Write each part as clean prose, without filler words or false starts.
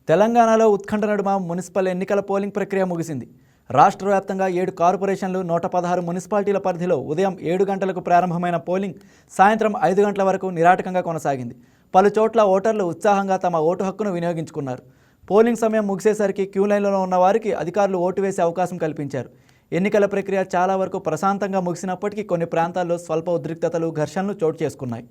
తెలంగాణలో ఉత్కంఠ నడుమ మున్సిపల్ ఎన్నికల పోలింగ్ ప్రక్రియ ముగిసింది. రాష్ట్ర వ్యాప్తంగా 7 కార్పొరేషన్లు 116 మున్సిపాలిటీల పరిధిలో ఉదయం 7 గంటలకు ప్రారంభమైన పోలింగ్ సాయంత్రం 5 గంటల వరకు నిరాటకంగా కొనసాగింది. పలు చోట్ల ఓటర్లు ఉత్సాహంగా తమ ఓటు హక్కును వినియోగించుకున్నారు. పోలింగ్ సమయం ముగిసేసరికి క్యూ లైన్లో ఉన్న వారికి అధికారులు ఓటు వేసే అవకాశం కల్పించారు. ఎన్నికల ప్రక్రియ చాలా వరకు ప్రశాంతంగా ముగిసినప్పటికీ కొన్ని ప్రాంతాల్లో స్వల్ప ఉద్రిక్తతలు, ఘర్షణలు చోటు చేసుకున్నాయి.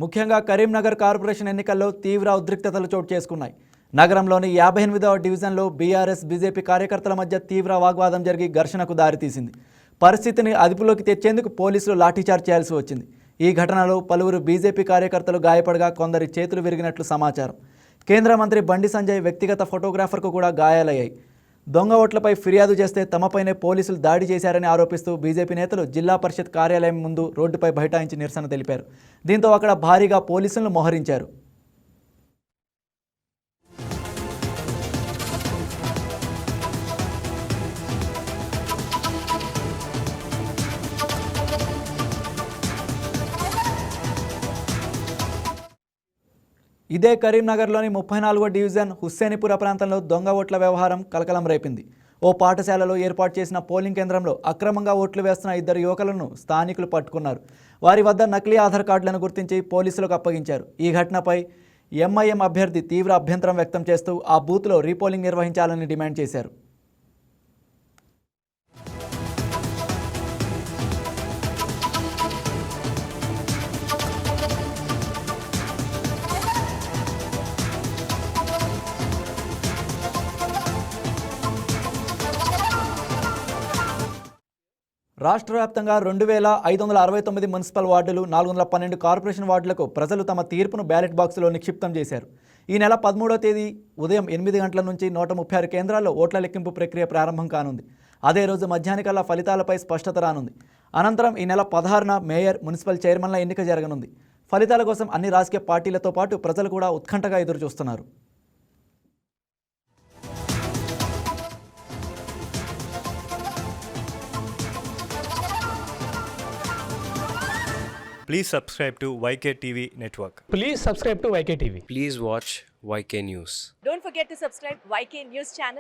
ముఖ్యంగా కరీంనగర్ కార్పొరేషన్ ఎన్నికల్లో తీవ్ర ఉద్రిక్తతలు చోటు చేసుకున్నాయి. నగరంలోని 58వ డివిజన్లో బీఆర్ఎస్, బీజేపీ కార్యకర్తల మధ్య తీవ్ర వాగ్వాదం జరిగి ఘర్షణకు దారితీసింది. పరిస్థితిని అదుపులోకి తెచ్చేందుకు పోలీసులు లాఠీచార్జ్ చేయాల్సి వచ్చింది. ఈ ఘటనలో పలువురు బీజేపీ కార్యకర్తలు గాయపడగా కొందరి చేతులు విరిగినట్లు సమాచారం. కేంద్ర మంత్రి బండి సంజయ్ వ్యక్తిగత ఫోటోగ్రాఫర్కు కూడా గాయాలయ్యాయి. దొంగ ఓట్లపై ఫిర్యాదు చేస్తే తమపైనే పోలీసులు దాడి చేశారని ఆరోపిస్తూ బీజేపీ నేతలు జిల్లా పరిషత్ కార్యాలయం ముందు రోడ్డుపై బైఠాయించి నిరసన తెలిపారు. దీంతో అక్కడ భారీగా పోలీసులను మోహరించారు. ఇదే కరీంనగర్లోని 34వ డివిజన్ హుస్సేనిపుర ప్రాంతంలో దొంగ ఓట్ల వ్యవహారం కలకలం రేపింది. ఓ పాఠశాలలో ఏర్పాటు చేసిన పోలింగ్ కేంద్రంలో అక్రమంగా ఓట్లు వేస్తున్న 2 యువకులను స్థానికులు పట్టుకున్నారు. వారి వద్ద నకిలీ ఆధార్ కార్డులను గుర్తించి పోలీసులకు అప్పగించారు. ఈ ఘటనపై ఎంఐఎం అభ్యర్థి తీవ్ర అభ్యంతరం వ్యక్తం చేస్తూ ఆ బూత్లో రీపోలింగ్ నిర్వహించాలని డిమాండ్ చేశారు. రాష్ట్ర వ్యాప్తంగా 2569 మున్సిపల్ వార్డులు, 412 కార్పొరేషన్ వార్డులకు ప్రజలు తమ తీర్పును బ్యాలెట్ బాక్సులో నిక్షిప్తం చేశారు. ఈ నెల 13వ తేదీ ఉదయం 8 గంటల నుంచి 136 కేంద్రాల్లో ఓట్ల లెక్కింపు ప్రక్రియ ప్రారంభం కానుంది. అదే రోజు మధ్యాహ్నికల్లా ఫలితాలపై స్పష్టత రానుంది. అనంతరం ఈ నెల 16న మేయర్, మున్సిపల్ చైర్మన్ల ఎన్నిక జరగనుంది. ఫలితాల కోసం అన్ని రాజకీయ పార్టీలతో పాటు ప్రజలు కూడా ఉత్కంఠగా ఎదురుచూస్తున్నారు. Please subscribe to YK TV Network. Please subscribe to YK TV. Please watch YK News. Don't forget to subscribe YK News channel.